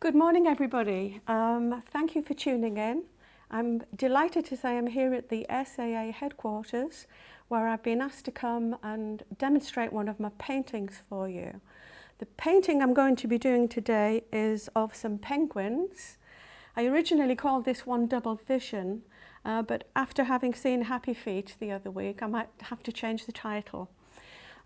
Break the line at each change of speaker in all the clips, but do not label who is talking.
Good morning, everybody. Thank you for tuning in. I'm delighted to say I'm here at the SAA headquarters, where I've been asked to come and demonstrate one of my paintings for you. The painting I'm going to be doing today is of some penguins. I originally called this one Double Vision, but after having seen Happy Feet the other week, I might have to change the title.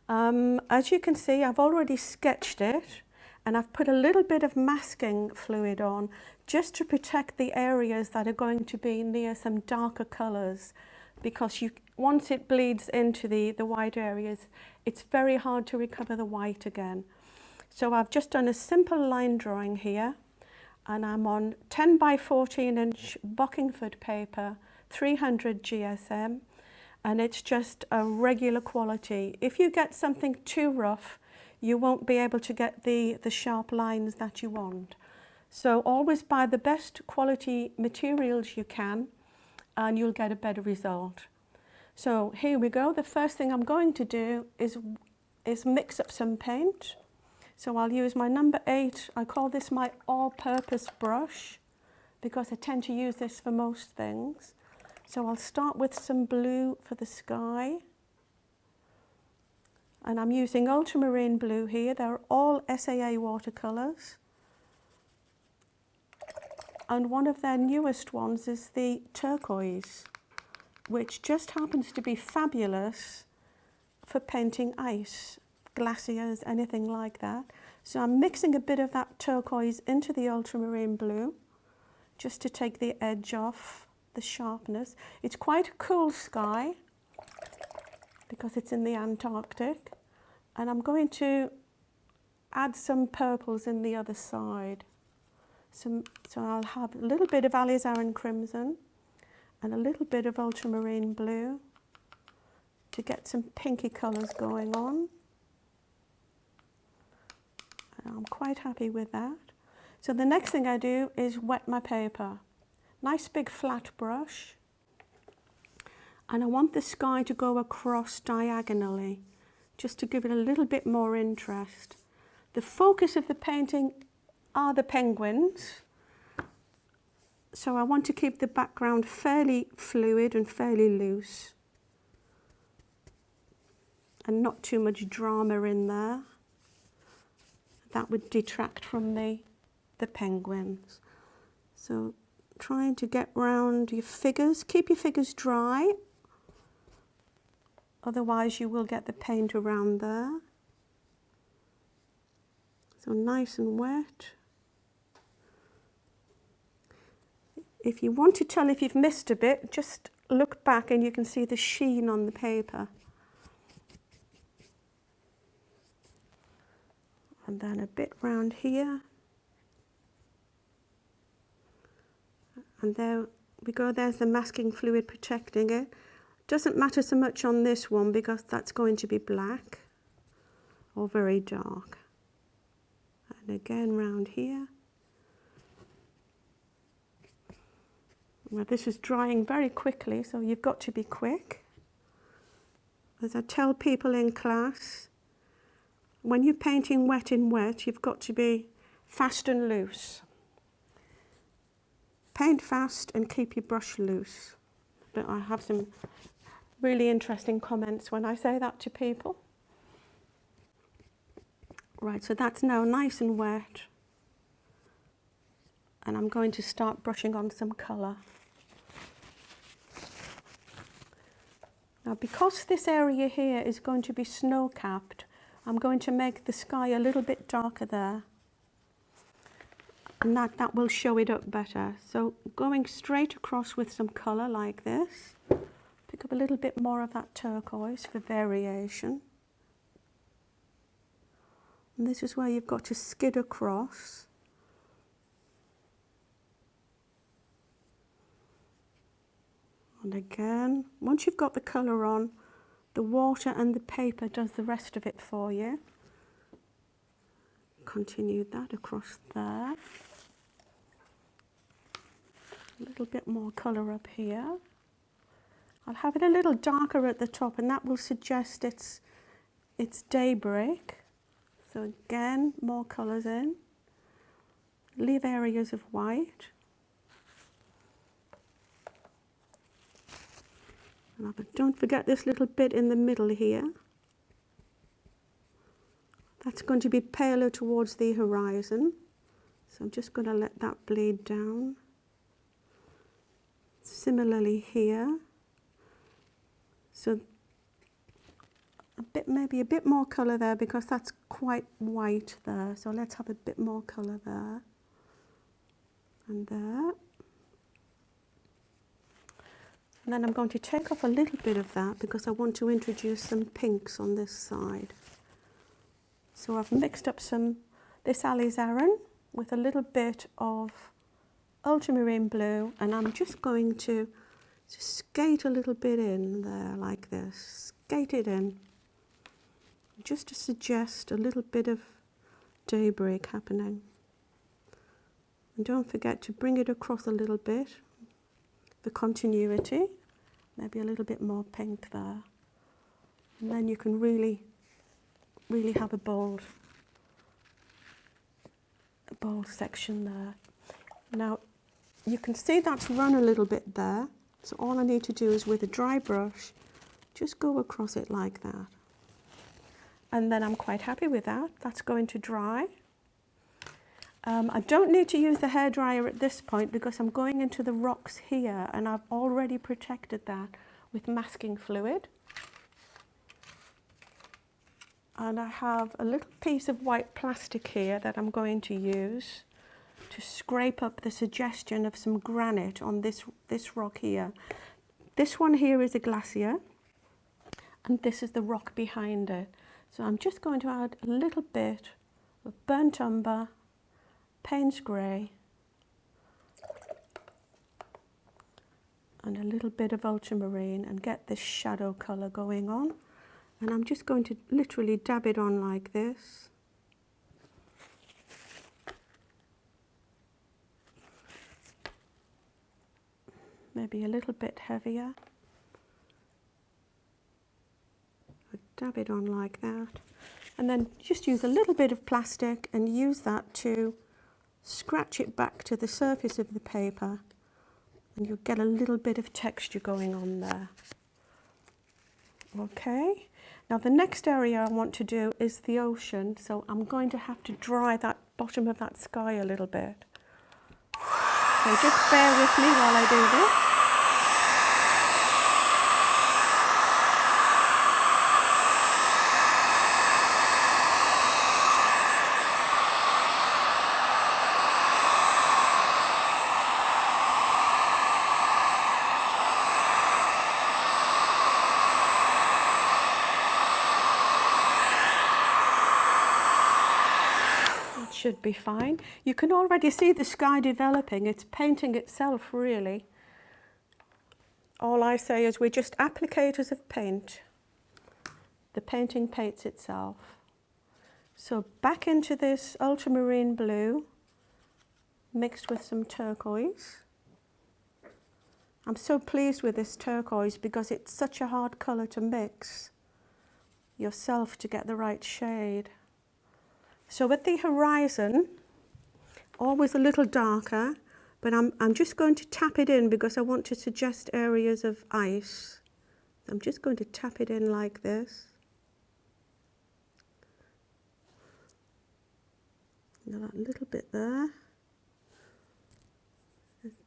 As you can see, I've already sketched it. And I've put a little bit of masking fluid on just to protect the areas that are going to be near some darker colours, because once it bleeds into the white areas, it's very hard to recover the white again. So I've just done a simple line drawing here, and I'm on 10 by 14 inch Bockingford paper, 300 GSM, and it's just a regular quality. If you get something too rough, you won't be able to get the sharp lines that you want. So always buy the best quality materials you can, and you'll get a better result. So here we go. The first thing I'm going to do is mix up some paint. So I'll use my number 8. I call this my all-purpose brush because I tend to use this for most things. So I'll start with some blue for the sky. And I'm using ultramarine blue here. They're all SAA watercolours. And one of their newest ones is the turquoise, which just happens to be fabulous for painting ice, glaciers, anything like that. So I'm mixing a bit of that turquoise into the ultramarine blue, just to take the edge off, the sharpness. It's quite a cool sky, because it's in the Antarctic. And I'm going to add some purples in the other side. So I'll have a little bit of alizarin crimson and a little bit of ultramarine blue to get some pinky colours going on. And I'm quite happy with that. So the next thing I do is wet my paper. Nice big flat brush. And I want the sky to go across diagonally, just to give it a little bit more interest. The focus of the painting are the penguins, so I want to keep the background fairly fluid and fairly loose, and not too much drama in there. That would detract from the penguins. So trying to get round your figures. Keep your figures dry, otherwise you will get the paint around there. So nice and wet. If you want to tell if you've missed a bit, just look back and you can see the sheen on the paper. And then a bit round here. And there we go, there's the masking fluid protecting it. Doesn't matter so much on this one because that's going to be black or very dark. And again round here. Well, this is drying very quickly, so you've got to be quick. As I tell people in class, when you're painting wet in wet, you've got to be fast and loose. Paint fast and keep your brush loose. But I have some really interesting comments when I say that to people. Right, so that's now nice and wet. And I'm going to start brushing on some colour. Now, because this area here is going to be snow-capped, I'm going to make the sky a little bit darker there. And that will show it up better. So going straight across with some colour like this. Pick up a little bit more of that turquoise for variation. And this is where you've got to skid across. And again, once you've got the colour on, the water and the paper does the rest of it for you. Continue that across there. A little bit more colour up here. I'll have it a little darker at the top, and that will suggest it's daybreak. So again, more colours in. leave areas of white. But don't forget this little bit in the middle here. That's going to be paler towards the horizon. So I'm just going to let that bleed down. Similarly here. So maybe a bit more colour there because that's quite white there. So let's have a bit more colour there. And there. And then I'm going to take off a little bit of that because I want to introduce some pinks on this side. So I've mixed up this alizarin with a little bit of ultramarine blue, and I'm just going to skate a little bit in there like this. Skate it in. Just to suggest a little bit of daybreak happening. And don't forget to bring it across a little bit for continuity. Maybe a little bit more pink there. And then you can really have a bold section there. Now, you can see that's run a little bit there. So all I need to do is with a dry brush, just go across it like that. And then I'm quite happy with that. That's going to dry. I don't need to use the hairdryer at this point because I'm going into the rocks here and I've already protected that with masking fluid. And I have a little piece of white plastic here that I'm going to use to scrape up the suggestion of some granite on this rock here. This one here is a glacier and this is the rock behind it. So I'm just going to add a little bit of burnt umber, Payne's grey, and a little bit of ultramarine and get this shadow colour going on. And I'm just going to literally dab it on like this. Maybe a little bit heavier. Dab it on like that. And then just use a little bit of plastic and use that to scratch it back to the surface of the paper. And you'll get a little bit of texture going on there. Okay. Now the next area I want to do is the ocean, so I'm going to have to dry that bottom of that sky a little bit. So just bear with me while I do this. Should be fine. You can already see the sky developing. It's painting itself, really. All I say is we're just applicators of paint. The painting paints itself. So back into this ultramarine blue mixed with some turquoise. I'm so pleased with this turquoise because it's such a hard colour to mix yourself to get the right shade. So at the horizon, always a little darker, but I'm just going to tap it in because I want to suggest areas of ice. I'm just going to tap it in like this. That little bit there.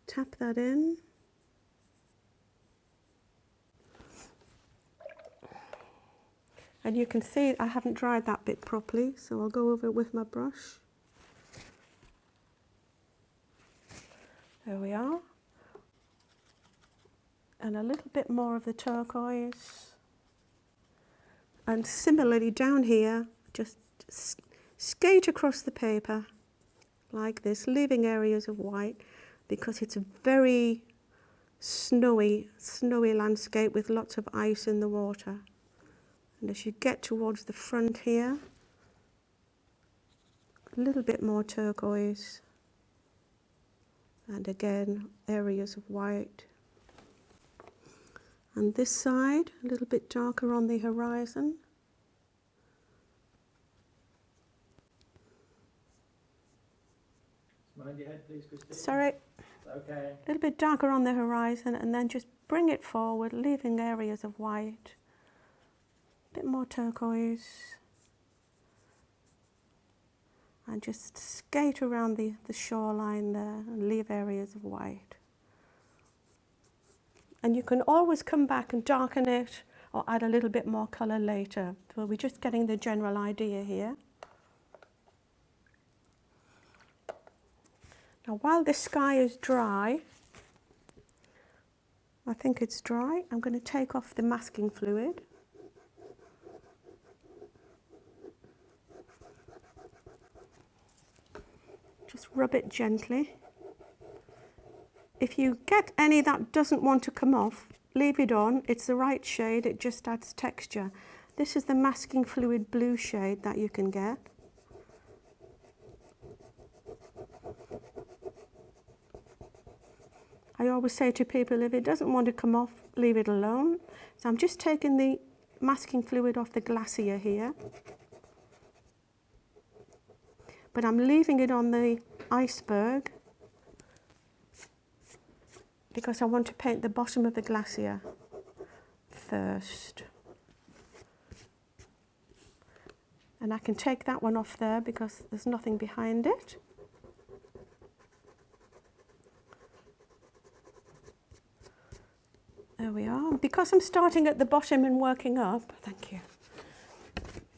Tap that in. And you can see I haven't dried that bit properly, so I'll go over it with my brush. There we are. And a little bit more of the turquoise. And similarly down here, just skate across the paper like this, leaving areas of white because it's a very snowy landscape with lots of ice in the water. And as you get towards the front here, a little bit more turquoise. And again, areas of white. And this side, a little bit darker on the horizon.
Mind your head, please, Christine.
Sorry.
Okay.
A little bit darker on the horizon, and then just bring it forward, leaving areas of white. A bit more turquoise. And just skate around the shoreline there and leave areas of white. And you can always come back and darken it or add a little bit more colour later. So we're just getting the general idea here. Now while the sky is dry, I think it's dry, I'm going to take off the masking fluid. Just rub it gently. If you get any that doesn't want to come off, leave it on. It's the right shade, it just adds texture. This is the masking fluid blue shade that you can get. I always say to people, if it doesn't want to come off, leave it alone. So I'm just taking the masking fluid off the glacier here. But I'm leaving it on the iceberg because I want to paint the bottom of the glacier first. And I can take that one off there because there's nothing behind it. There we are. Because I'm starting at the bottom and working up, thank you,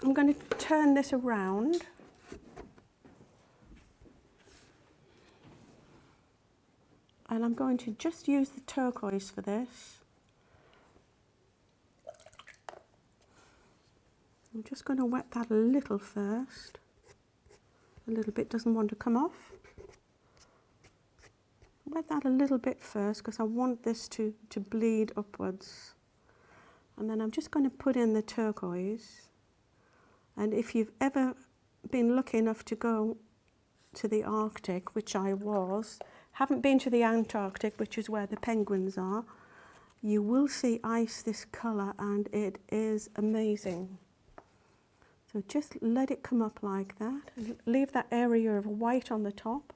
I'm going to turn this around. And I'm going to just use the turquoise for this. I'm just going to wet that a little first. A little bit doesn't want to come off. Wet that a little bit first because I want this to bleed upwards. And then I'm just going to put in the turquoise. And if you've ever been lucky enough to go to the Arctic, which I was, haven't been to the Antarctic, which is where the penguins are, you will see ice this colour and it is amazing. So just let it come up like that and leave that area of white on the top.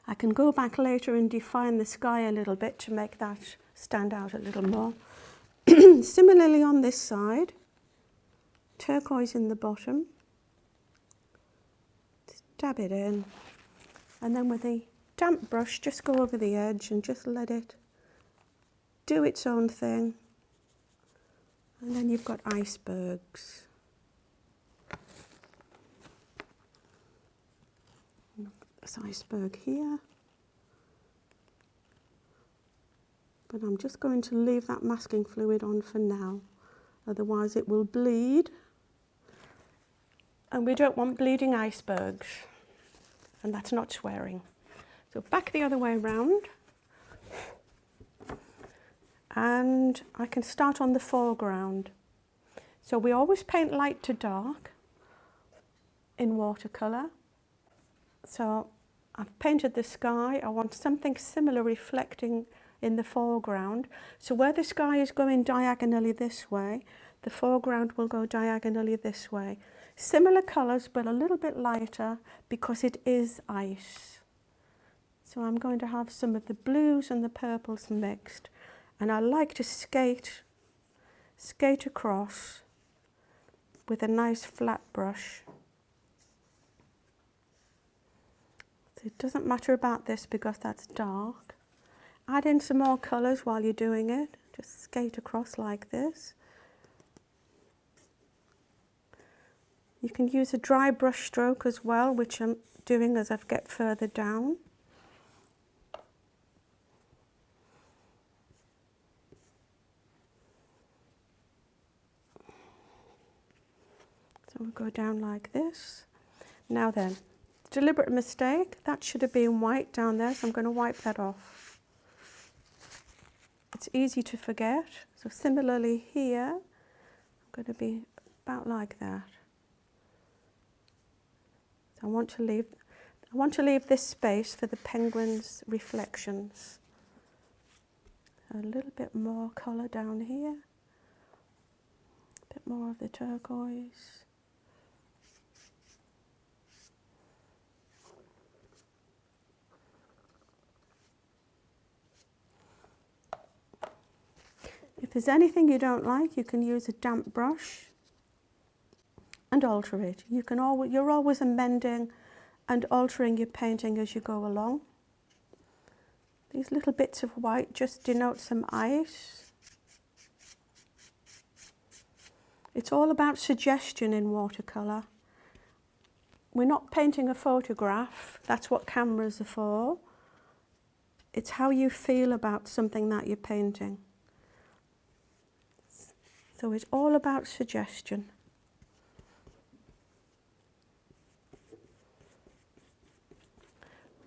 I can go back later and define the sky a little bit to make that stand out a little more. Similarly on this side, turquoise in the bottom, just dab it in. And then with the damp brush, just go over the edge and just let it do its own thing. And then you've got icebergs. This iceberg here. But I'm just going to leave that masking fluid on for now. Otherwise it will bleed. And we don't want bleeding icebergs. And that's not swearing. So back the other way around. And I can start on the foreground. So we always paint light to dark in watercolour. So I've painted the sky. I want something similar reflecting in the foreground. So where the sky is going diagonally this way, the foreground will go diagonally this way. Similar colours, but a little bit lighter because it is ice. So I'm going to have some of the blues and the purples mixed. And I like to skate across with a nice flat brush. So it doesn't matter about this because that's dark. Add in some more colours while you're doing it. Just skate across like this. You can use a dry brush stroke as well, which I'm doing as I get further down. So we'll go down like this. Now then, deliberate mistake. That should have been white down there, so I'm going to wipe that off. It's easy to forget. So similarly here, I'm going to be about like that. I want to leave this space for the penguins' reflections. A little bit more colour down here. A bit more of the turquoise. there's anything you don't like, you can use a damp brush and alter it. You're always amending and altering your painting as you go along. These little bits of white just denote some ice. It's all about suggestion in watercolour. We're not painting a photograph, that's what cameras are for. It's how you feel about something that you're painting. So it's all about suggestion.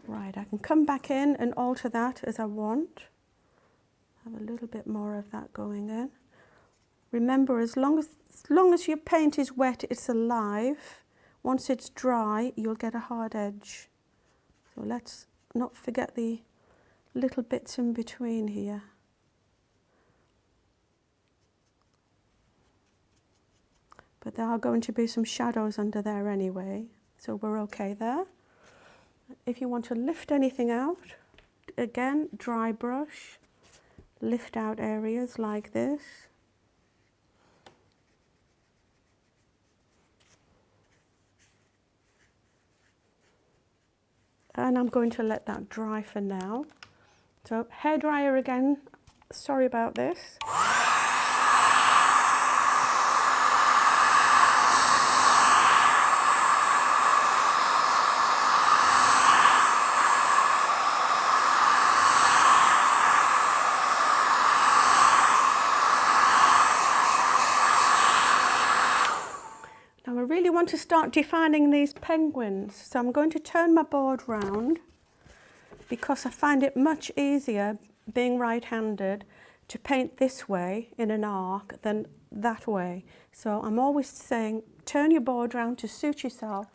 Right, I can come back in and alter that as I want. Have a little bit more of that going in. Remember, as long as your paint is wet, it's alive. Once it's dry, you'll get a hard edge. So let's not forget the little bits in between here. But there are going to be some shadows under there anyway, so we're okay there. If you want to lift anything out, again, dry brush, lift out areas like this. And I'm going to let that dry for now. So hairdryer again, sorry about this. Now I really want to start defining these penguins, so I'm going to turn my board round because I find it much easier, being right-handed, to paint this way in an arc than that way. So I'm always saying, turn your board round to suit yourself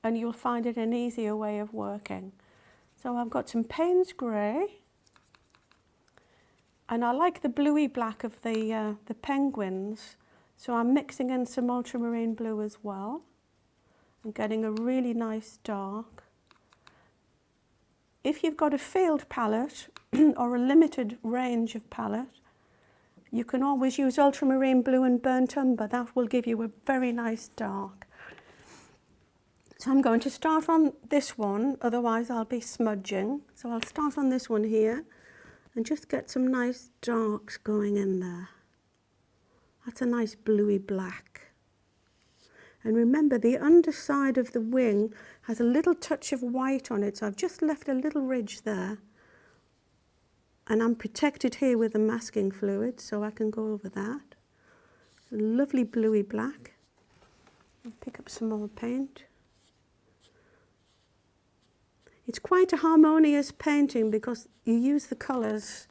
and you'll find it an easier way of working. So I've got some Payne's grey, and I like the bluey black of the penguins, so I'm mixing in some ultramarine blue as well and getting a really nice dark. If you've got a field palette or a limited range of palette, you can always use ultramarine blue and burnt umber. That will give you a very nice dark. So I'm going to start on this one, otherwise I'll be smudging. So I'll start on this one here and just get some nice darks going in there. That's a nice bluey black. And remember, the underside of the wing has a little touch of white on it, so I've just left a little ridge there. And I'm protected here with the masking fluid, so I can go over that. A lovely bluey black. I'll pick up some more paint. It's quite a harmonious painting because you use the colours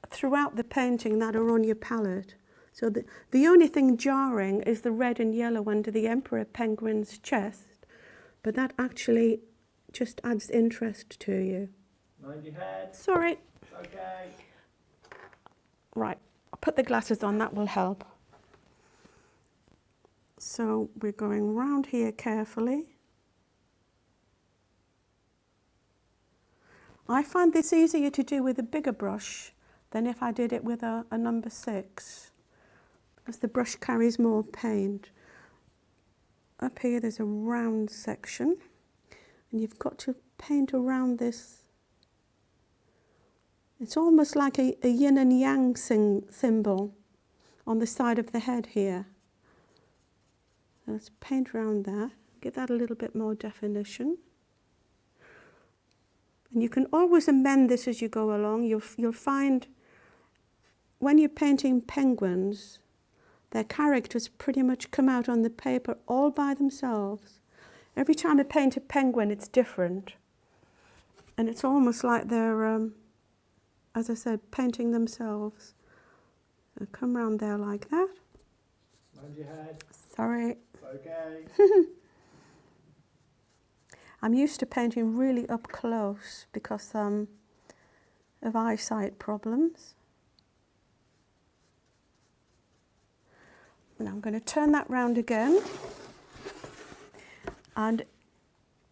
throughout the painting that are on your palette. So the only thing jarring is the red and yellow under the emperor penguin's chest, but that actually just adds interest to you.
Mind your head.
Sorry.
Okay.
Right, I'll put the glasses on, that will help. So we're going round here carefully. I find this easier to do with a bigger brush than if I did it with a number 6, because the brush carries more paint. Up here there's a round section, and you've got to paint around this. It's almost like a yin and yang symbol on the side of the head here. Let's paint around that, give that a little bit more definition. And you can always amend this as you go along. You'll find when you're painting penguins, their characters pretty much come out on the paper all by themselves. Every time I paint a penguin, it's different. And it's almost like they're, as I said, painting themselves. So come round there like that.
Mind your head.
Sorry.
Okay.
I'm used to painting really up close because of eyesight problems. Now I'm going to turn that round again. And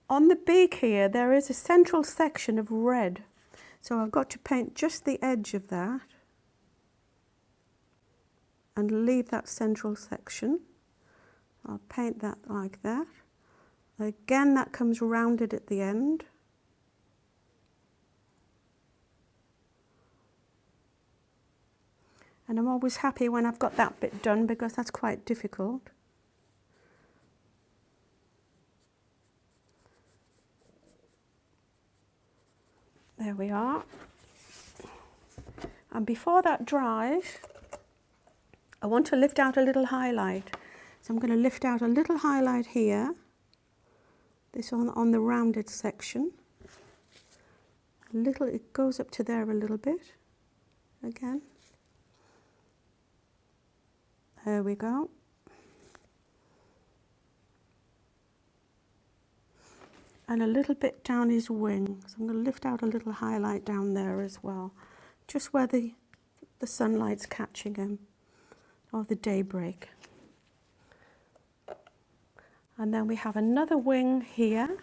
on the beak here, there is a central section of red. So I've got to paint just the edge of that. and leave that central section. I'll paint that like that. Again, that comes rounded at the end. And I'm always happy when I've got that bit done because that's quite difficult. There we are. And before that dries, I want to lift out a little highlight. So I'm going to lift out a little highlight here, this on the rounded section. It goes up to there a little bit, again. There we go. And a little bit down his wing. So I'm going to lift out a little highlight down there as well, just where the sunlight's catching him, or the daybreak. And then we have another wing here.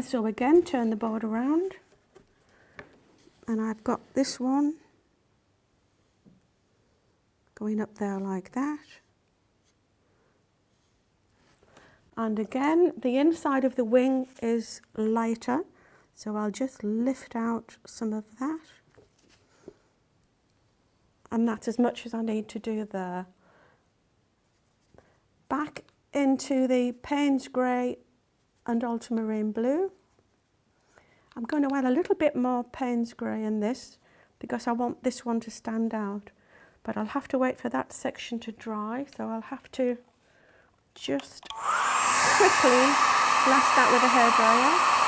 So again, turn the board around. And I've got this one going up there like that. And again, the inside of the wing is lighter, so I'll just lift out some of that. And that's as much as I need to do there. Back into the Payne's Grey and Ultramarine Blue. I'm going to add a little bit more Payne's Grey in this because I want this one to stand out. But I'll have to wait for that section to dry, so I'll have to just quickly blast that with a hairdryer.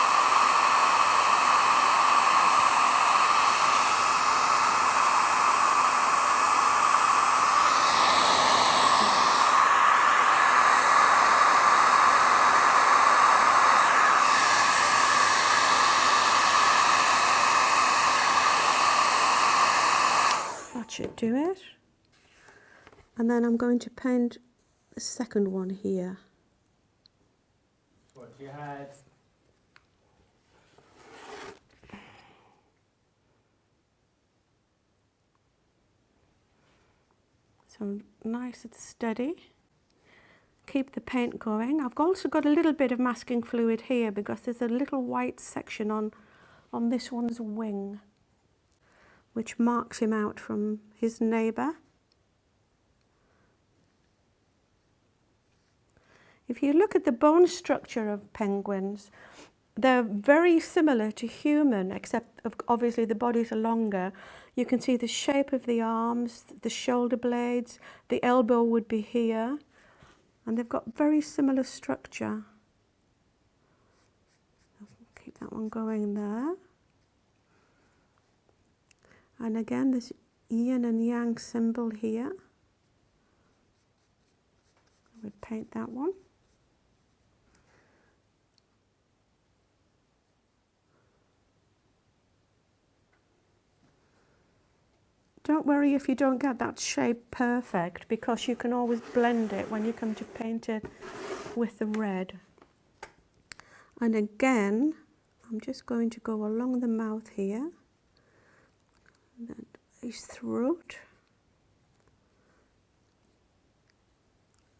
That should do it. And then I'm going to paint the second one here.
What you had.
So nice and steady. Keep the paint going. I've also got a little bit of masking fluid here because there's a little white section on this one's wing, which marks him out from his neighbour. If you look at the bone structure of penguins, they're very similar to human, except obviously the bodies are longer. You can see the shape of the arms, the shoulder blades, the elbow would be here, and they've got very similar structure. Keep that one going there. And again, this yin and yang symbol here. I would paint that one. Don't worry if you don't get that shape perfect, because you can always blend it when you come to paint it with the red. And again, I'm just going to go along the mouth here, and then his throat,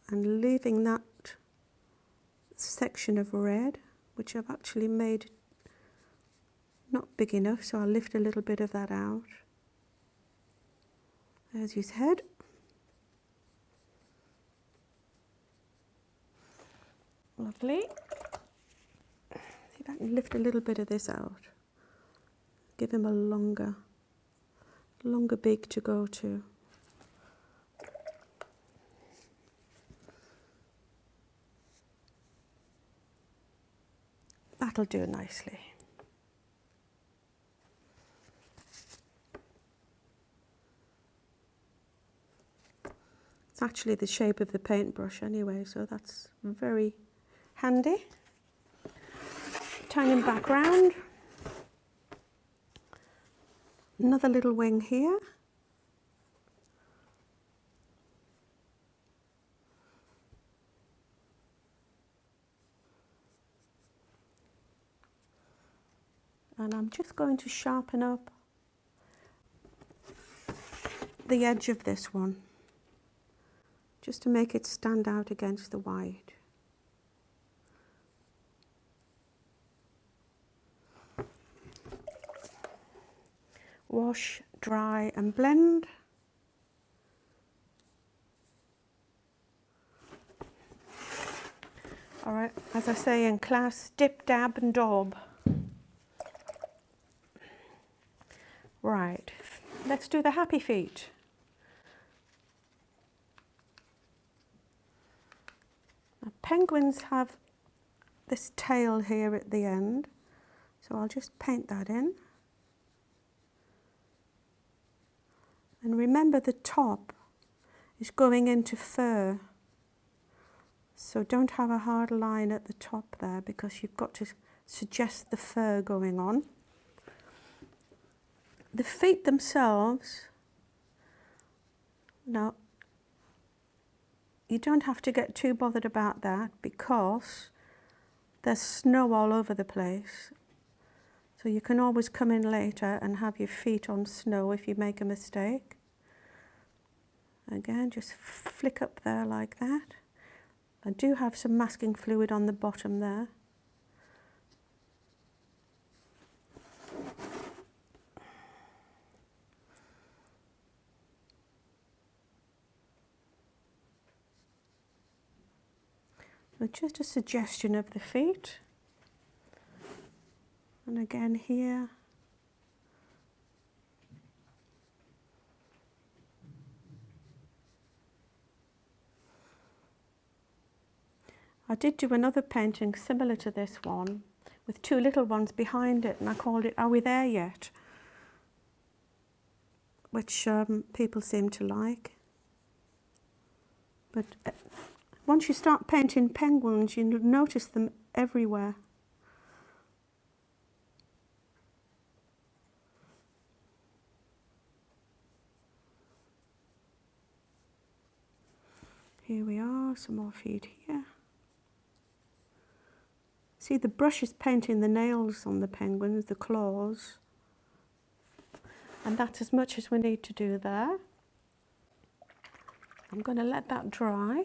and leaving that section of red, which I've actually made not big enough, so I'll lift a little bit of that out. There's his head. Lovely. See if I can lift a little bit of this out. Give him a longer beak to go to. That'll do nicely. It's actually the shape of the paintbrush anyway, so that's very handy. Turn him back round. Another little wing here. And I'm just going to sharpen up the edge of this one, just to make it stand out against the white. Wash, dry and blend. All right, as I say in class, dip, dab and daub. Right, let's do the happy feet. Now, penguins have this tail here at the end, so I'll just paint that in. And remember, the top is going into fur, so don't have a hard line at the top there, because you've got to suggest the fur going on. The feet themselves, now you don't have to get too bothered about that, because there's snow all over the place. So you can always come in later and have your feet on snow if you make a mistake. Again, just flick up there like that. I do have some masking fluid on the bottom there. So just a suggestion of the feet. And again here. I did do another painting similar to this one, with two little ones behind it, and I called it Are We There Yet? Which people seem to like. But once you start painting penguins, you'll notice them everywhere. Here we are, some more feet here. See, the brush is painting the nails on the penguins, the claws. And that's as much as we need to do there. I'm going to let that dry.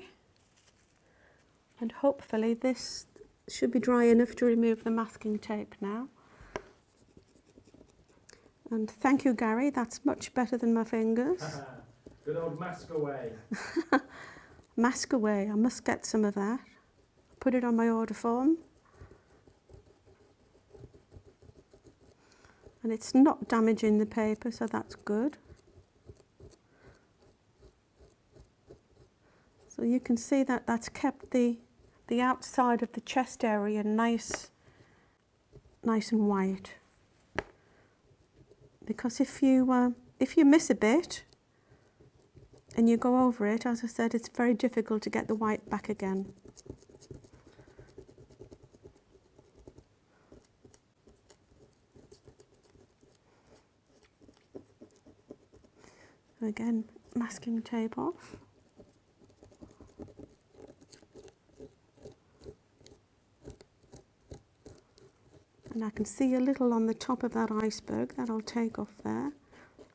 And hopefully this should be dry enough to remove the masking tape now. And thank you, Gary, that's much better than my fingers.
Good old mask away.
Mask away, I must get some of that. Put it on my order form. And it's not damaging the paper, so that's good. So you can see that that's kept the outside of the chest area nice and white. Because if you miss a bit and you go over it, as I said, it's very difficult to get the white back again. Again, masking tape off. And I can see a little on the top of that iceberg that I'll take off there.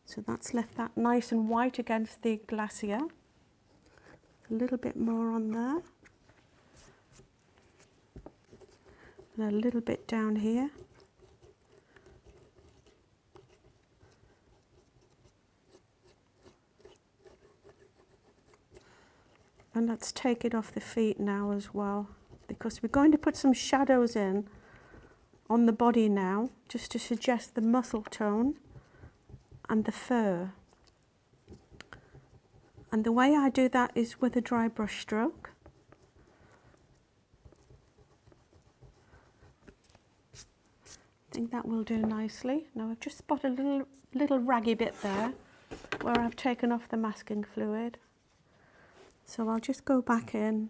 So that's left that nice and white against the glacier. A little bit more on there. And a little bit down here. And let's take it off the feet now as well, because we're going to put some shadows in on the body now, just to suggest the muscle tone and the fur. And the way I do that is with a dry brush stroke. I think that will do nicely. Now I've just spotted a little raggy bit there where I've taken off the masking fluid. So I'll just go back in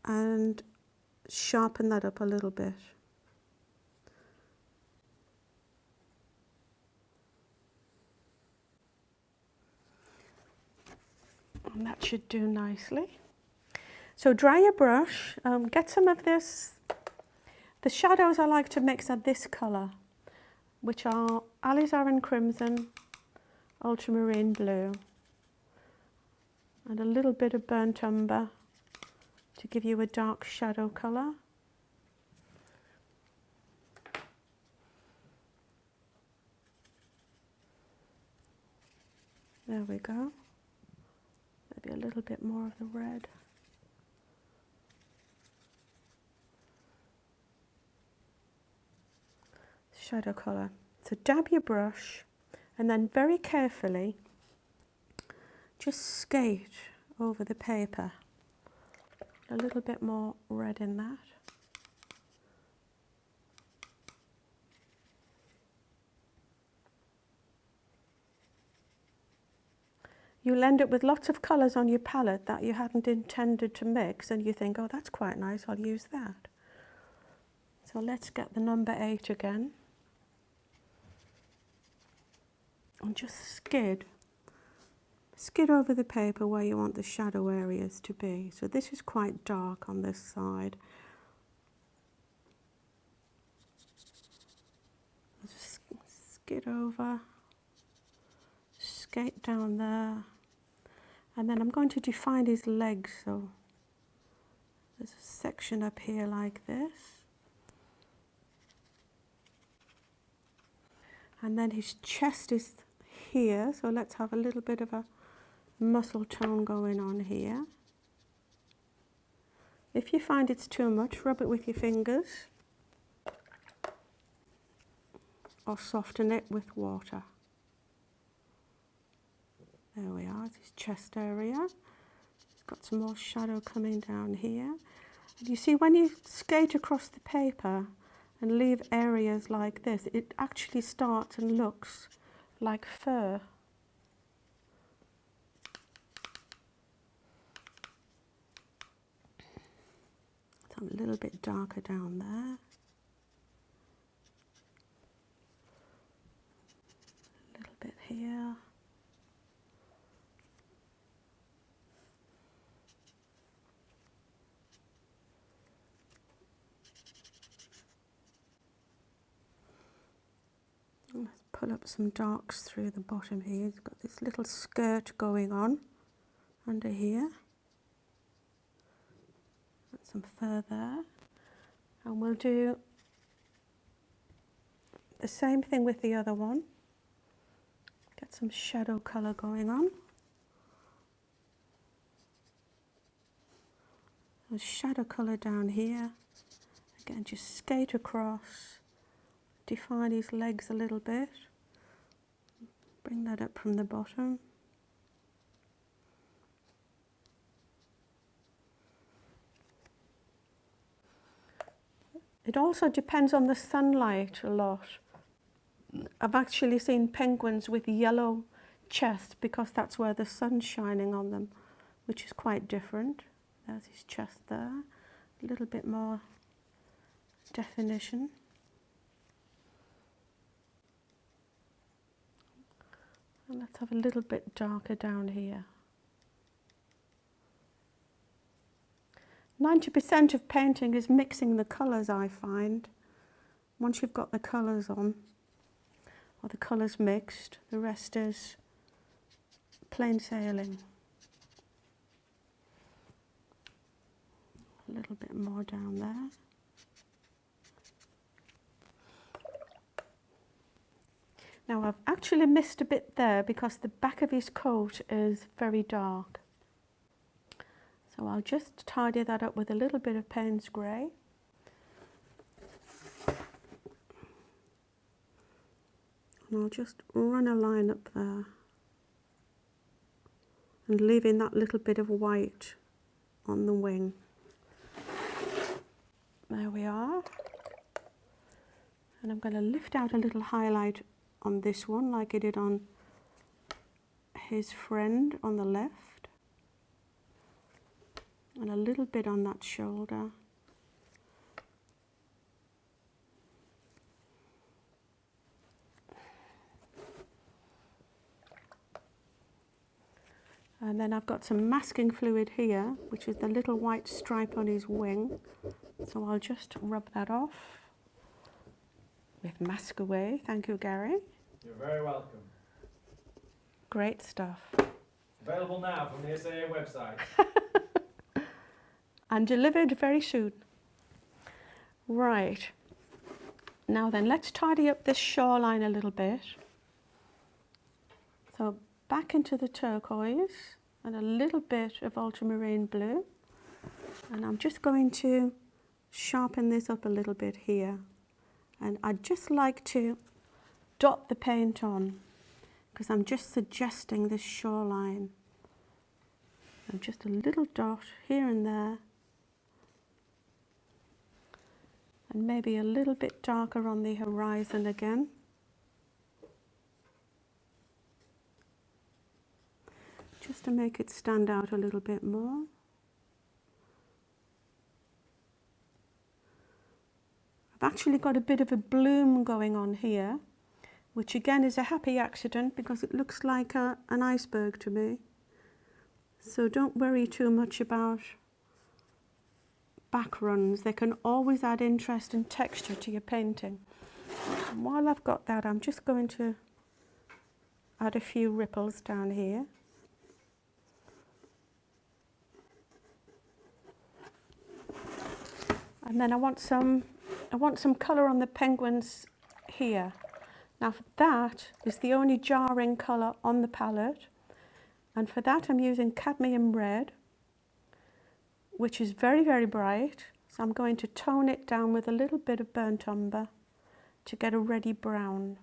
and sharpen that up a little bit. And that should do nicely. So dry your brush, get some of this. The shadows I like to mix are this colour, which are alizarin crimson, ultramarine blue, and a little bit of burnt umber to give you a dark shadow colour. There we go. Maybe a little bit more of the red. Shadow colour. So dab your brush and then very carefully just skate over the paper. A little bit more red in that. You'll end up with lots of colours on your palette that you hadn't intended to mix, and you think, oh, that's quite nice, I'll use that. So let's get the number 8 again. And just skid over the paper where you want the shadow areas to be. So this is quite dark on this side. Just skid over, skate down there, and then I'm going to define his legs. So there's a section up here like this, and then his chest is here, so let's have a little bit of a muscle tone going on here. If you find it's too much, rub it with your fingers or soften it with water. There we are, it's his chest area. He's got some more shadow coming down here. And you see, when you skate across the paper and leave areas like this, it actually starts and looks like fur. So a little bit darker down there. A little bit here. Let's pull up some darks through the bottom here. He's got this little skirt going on under here. And some fur there. And we'll do the same thing with the other one. Get some shadow colour going on. A shadow colour down here. Again, just skate across. Define his legs a little bit. Bring that up from the bottom. It also depends on the sunlight a lot. I've actually seen penguins with yellow chest because that's where the sun's shining on them, which is quite different. There's his chest there. A little bit more definition. And let's have a little bit darker down here. 90% of painting is mixing the colours, I find. Once you've got the colours on, or the colours mixed, the rest is plain sailing. A little bit more down there. Now I've actually missed a bit there because the back of his coat is very dark. So I'll just tidy that up with a little bit of Payne's Grey. And I'll just run a line up there and leaving that little bit of white on the wing. There we are. And I'm going to lift out a little highlight on this one like I did on his friend on the left, and a little bit on that shoulder. And then I've got some masking fluid here, which is the little white stripe on his wing. So I'll just rub that off with Mask Away. Thank you, Gary.
You're very welcome.
Great stuff.
Available now from the SAA website.
And delivered very soon. Right. Now then, let's tidy up this shoreline a little bit. So back into the turquoise and a little bit of ultramarine blue. And I'm just going to sharpen this up a little bit here. And I'd just like to dot the paint on because I'm just suggesting this shoreline. And just a little dot here and there. And maybe a little bit darker on the horizon again. Just to make it stand out a little bit more. I've actually got a bit of a bloom going on here, which again is a happy accident because it looks like an iceberg to me. So don't worry too much about back runs. They can always add interest and texture to your painting. And while I've got that, I'm just going to add a few ripples down here. And then I want some colour on the penguins here. Now that is the only jarring colour on the palette. And for that I'm using cadmium red, which is very, very bright. So I'm going to tone it down with a little bit of burnt umber to get a reddy brown.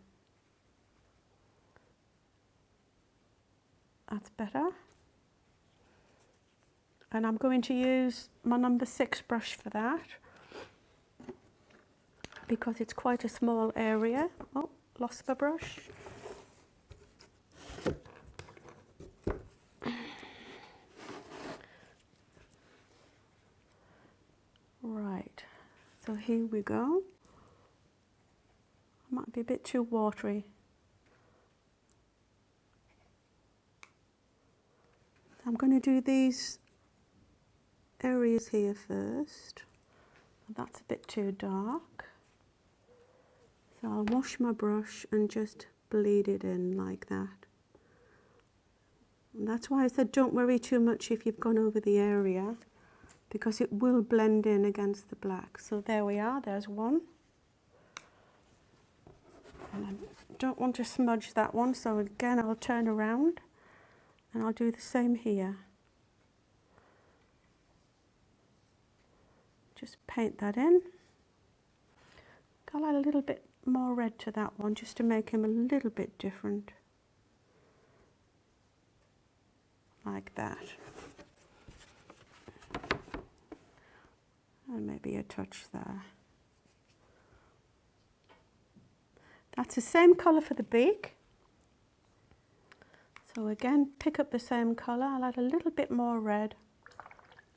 That's better. And I'm going to use my number 6 brush for that, because it's quite a small area. Oh, lost the brush. Right, so here we go. Might be a bit too watery. I'm going to do these areas here first. That's a bit too dark. So I'll wash my brush and just bleed it in like that. And that's why I said don't worry too much if you've gone over the area, because it will blend in against the black. So there we are, there's one. And I don't want to smudge that one, so again I'll turn around and I'll do the same here. Just paint that in. I'll add a little bit more red to that one just to make him a little bit different. Like that. And maybe a touch there. That's the same colour for the beak. So again, pick up the same colour. I'll add a little bit more red.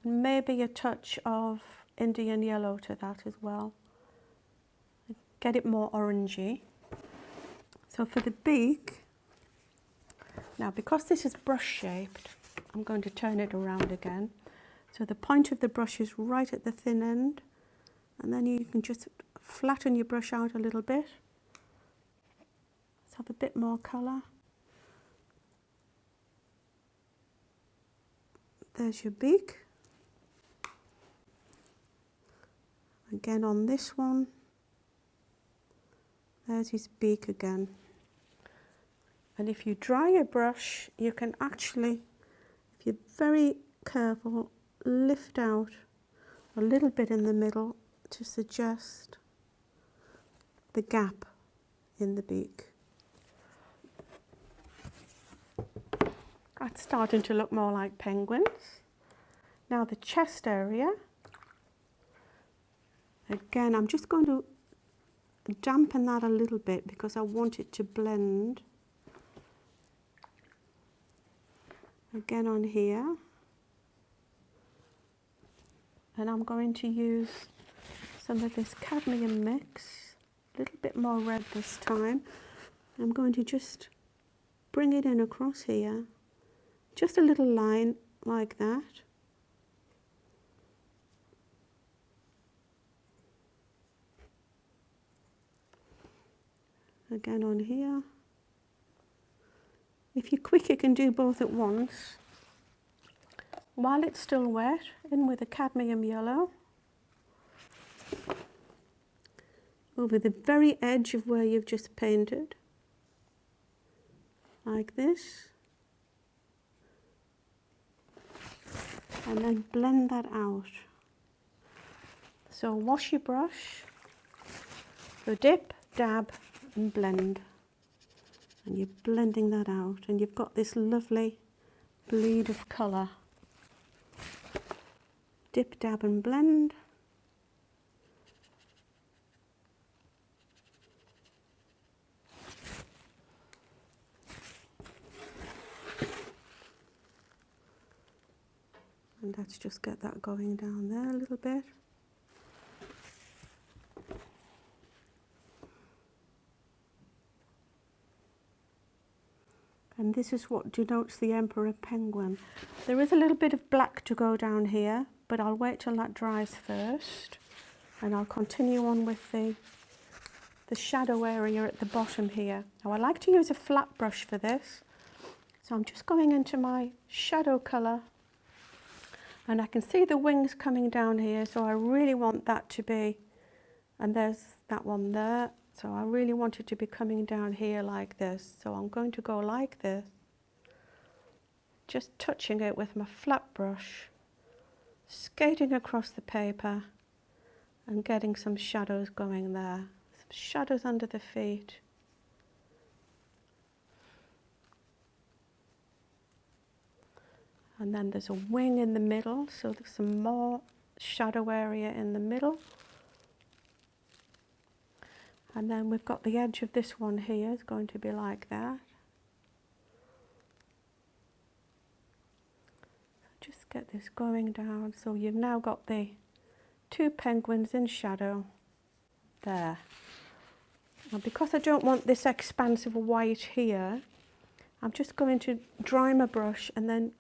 And maybe a touch of Indian yellow to that as well. Get it more orangey. So for the beak, now because this is brush shaped, I'm going to turn it around again. So the point of the brush is right at the thin end, and then you can just flatten your brush out a little bit. Let's have a bit more colour. There's your beak. Again on this one, there's his beak again. And if you dry your brush, you can actually, if you're very careful, lift out a little bit in the middle to suggest the gap in the beak. That's starting to look more like penguins. Now the chest area. Again, I'm just going to dampen that a little bit because I want it to blend. Again on here. And I'm going to use some of this cadmium mix, a little bit more red this time. I'm going to just bring it in across here, just a little line like that. Again on here. If you're quick, you can do both at once. While it's still wet, in with the cadmium yellow over the very edge of where you've just painted, like this, and then blend that out. So wash your brush, so dip, dab and blend, and you're blending that out, and you've got this lovely bleed of colour. Dip, dab and blend. And let's just get that going down there a little bit. And this is what denotes the Emperor Penguin. There is a little bit of black to go down here, but I'll wait till that dries first. And I'll continue on with the shadow area at the bottom here. Now I like to use a flat brush for this. So I'm just going into my shadow colour, and I can see the wings coming down here, so I really want that to be, and there's that one there, so I really want it to be coming down here like this. So I'm going to go like this, just touching it with my flat brush, skating across the paper and getting some shadows going there, some shadows under the feet. And then there's a wing in the middle, so there's some more shadow area in the middle. And then we've got the edge of this one here is going to be like that. Just get this going down. So you've now got the two penguins in shadow there. Now because I don't want this expanse of white here, I'm just going to dry my brush and then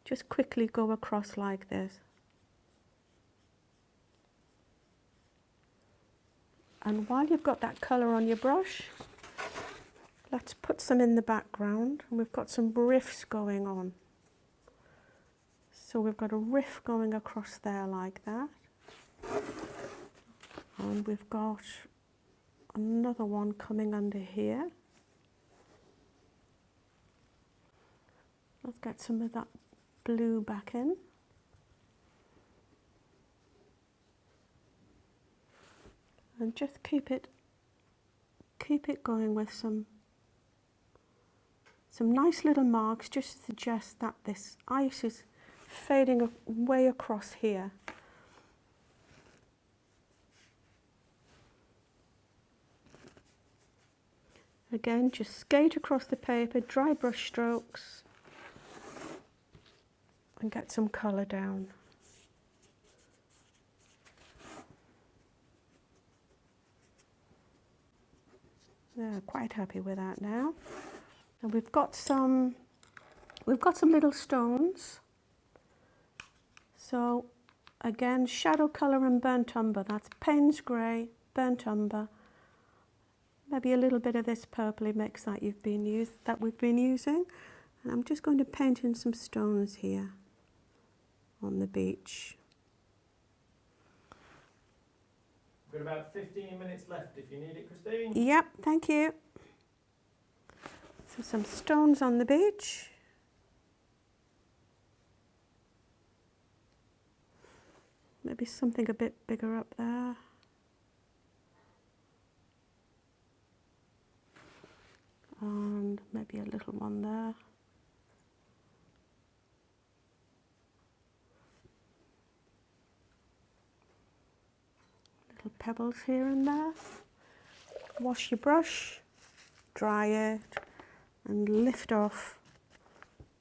just quickly go across like this. And while you've got that colour on your brush, let's put some in the background. And we've got some riffs going on. So we've got a riff going across there like that. And we've got another one coming under here. Let's get some of that blue back in. And just keep it going with some nice little marks, just to suggest that this ice is fading way across here. Again, just skate across the paper, dry brush strokes, and get some colour down. Yeah, quite happy with that now. And we've got some little stones. So again, shadow colour and burnt umber. That's Payne's grey, burnt umber. Maybe a little bit of this purpley mix that we've been using. And I'm just going to paint in some stones here on the beach.
We've got about 15 minutes left if you need it, Christine.
Yep, thank you. So some stones on the beach. Maybe something a bit bigger up there. And maybe a little one there. Little pebbles here and there. Wash your brush, dry it, and lift off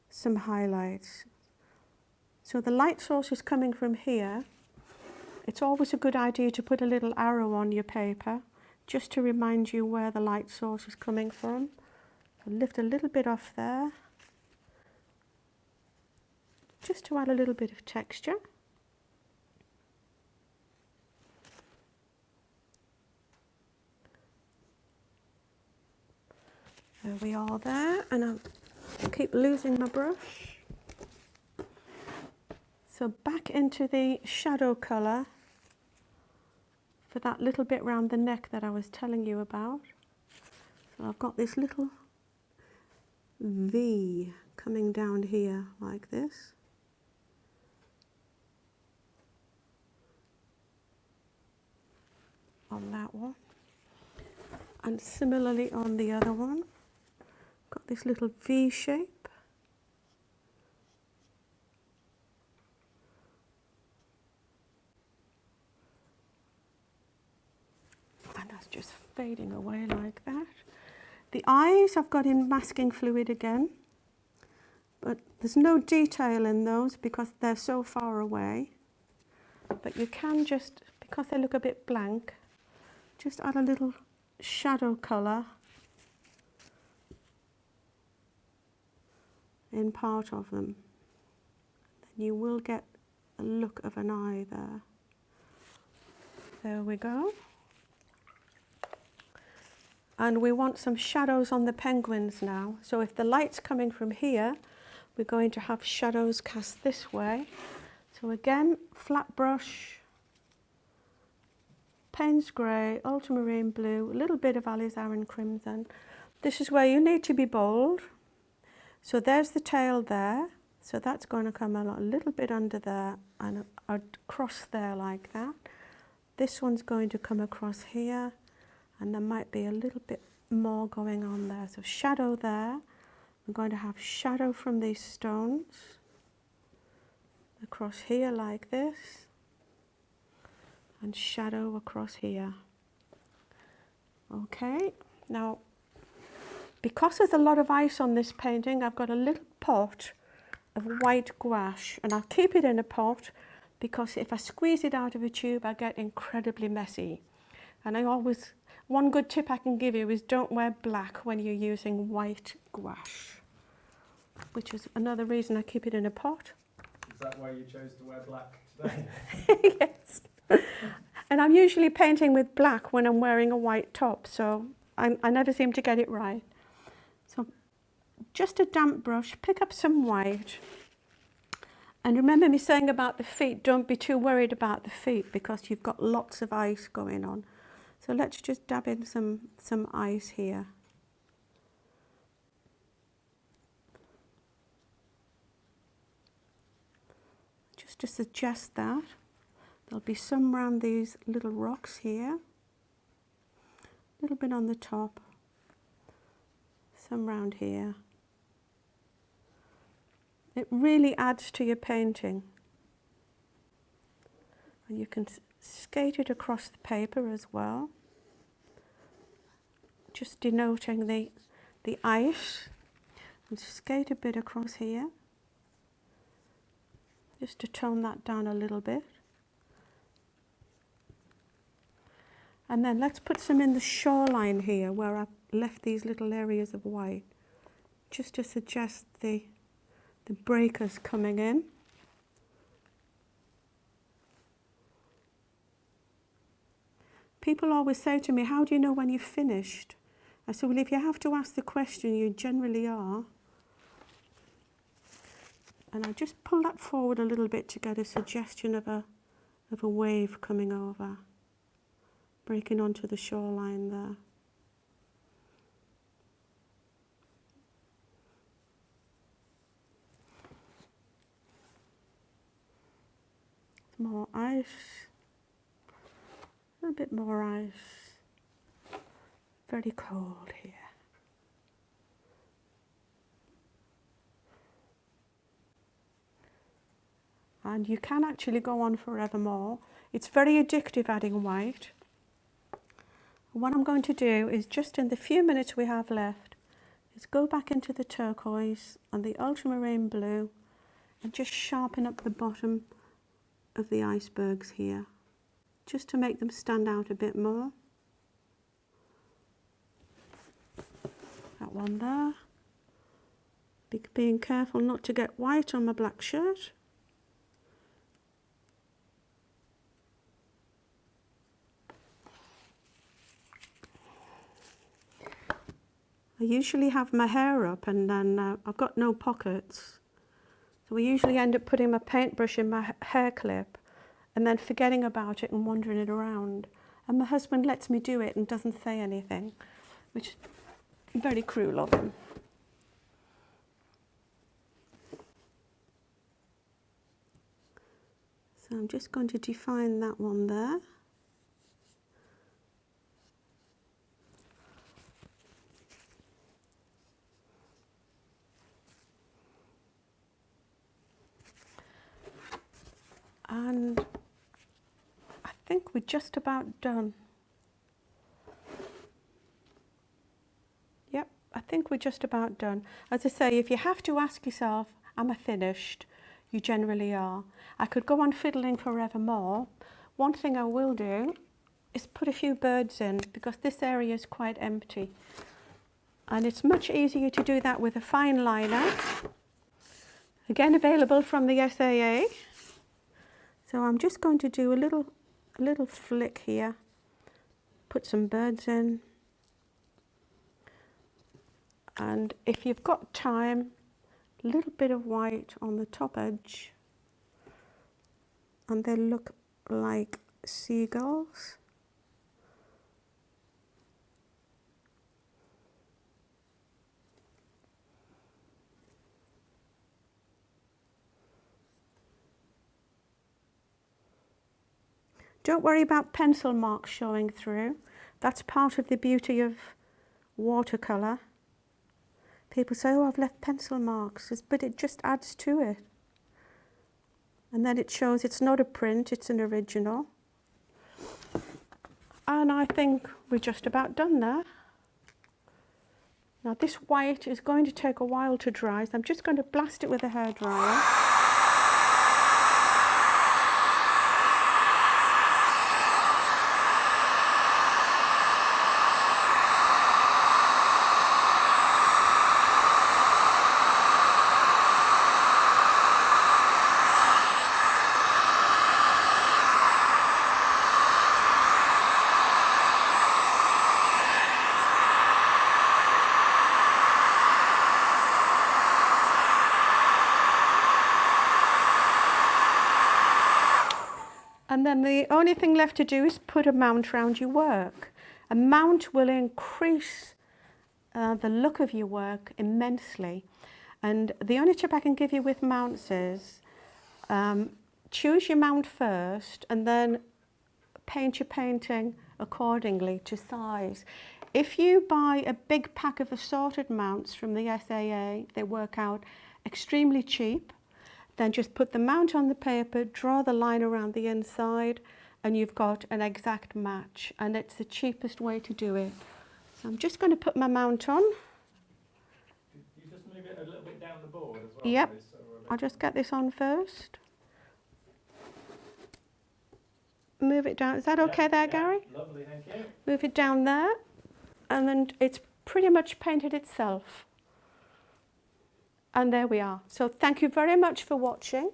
some highlights. So the light source is coming from here. It's always a good idea to put a little arrow on your paper just to remind you where the light source is coming from. So lift a little bit off there, just to add a little bit of texture. There we are there, and keep losing my brush. So back into the shadow colour for that little bit round the neck that I was telling you about. So I've got this little V coming down here like this. On that one. And similarly on the other one. Got this little V shape. And that's just fading away like that. The eyes I've got in masking fluid again, but there's no detail in those because they're so far away. But you can just, because they look a bit blank, just add a little shadow colour in part of them. Then you will get a look of an eye there. There we go. And we want some shadows on the penguins now. So if the light's coming from here, we're going to have shadows cast this way. So again, flat brush, Payne's Grey, Ultramarine Blue, a little bit of alizarin Crimson. This is where you need to be bold. So there's the tail there. So that's going to come a little bit under there and across there like that. This one's going to come across here. And there might be a little bit more going on there. So shadow there. I'm going to have shadow from these stones across here like this. And shadow across here. Okay, now because there's a lot of ice on this painting, I've got a little pot of white gouache, and I'll keep it in a pot because if I squeeze it out of a tube I get incredibly messy. And one good tip I can give you is don't wear black when you're using white gouache, which is another reason I keep it in a pot.
Is that why you chose to wear black today?
Yes. And I'm usually painting with black when I'm wearing a white top, so I never seem to get it right. So just a damp brush, pick up some white. And remember me saying about the feet, don't be too worried about the feet because you've got lots of ice going on. So let's just dab in some ice here. Just to suggest that. There'll be some around these little rocks here. A little bit on the top. Some round here. It really adds to your painting. And you can skate it across the paper as well. Just denoting the ice. And skate a bit across here. Just to tone that down a little bit. And then let's put some in the shoreline here where I've left these little areas of white, just to suggest the breakers coming in. People always say to me, how do you know when you've finished? I said, well, if you have to ask the question, you generally are. And I just pull that forward a little bit to get a suggestion of a wave coming over. Breaking onto the shoreline there. More ice. A little bit more ice. Very cold here. And you can actually go on forevermore. It's very addictive adding white. What I'm going to do is just in the few minutes we have left is go back into the turquoise and the ultramarine blue and just sharpen up the bottom of the icebergs here just to make them stand out a bit more. That one there. Being careful not to get white on my black shirt. I usually have my hair up and then I've got no pockets. So I usually end up putting my paintbrush in my hair clip and then forgetting about it and wandering it around. And my husband lets me do it and doesn't say anything, which is very cruel of him. So I'm just going to define that one there. And I think we're just about done. Yep, I think we're just about done. As I say, if you have to ask yourself, am I finished? You generally are. I could go on fiddling forevermore. One thing I will do is put a few birds in because this area is quite empty. And it's much easier to do that with a fine liner. Again, available from the SAA. So I'm just going to do a little flick here, put some birds in, and if you've got time, a little bit of white on the top edge, and they look like seagulls. Don't worry about pencil marks showing through. That's part of the beauty of watercolour. People say, oh, I've left pencil marks, but it just adds to it. And then it shows it's not a print, it's an original. And I think we're just about done there. Now this white is going to take a while to dry, so I'm just going to blast it with a hairdryer. And then the only thing left to do is put a mount around your work. A mount will increase the look of your work immensely. And the only tip I can give you with mounts is choose your mount first and then paint your painting accordingly to size. If you buy a big pack of assorted mounts from the SAA, they work out extremely cheap. Then just put the mount on the paper, draw the line around the inside, and you've got an exact match. And it's the cheapest way to do it. So I'm just going to put my mount on.
You just move it a little bit down the board as well.
Yep.
So
I'll just get this on first. Move it down. Is that okay there, Gary?
Lovely, thank you.
Move it down there. And then it's pretty much painted itself. And there we are. So thank you very much for watching.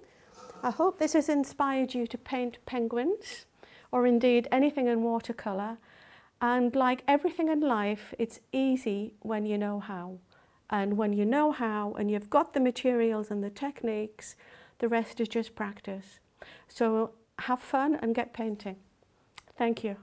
I hope this has inspired you to paint penguins, or indeed anything in watercolour. And like everything in life, it's easy when you know how. And when you know how, and you've got the materials and the techniques, the rest is just practice. So have fun and get painting. Thank you.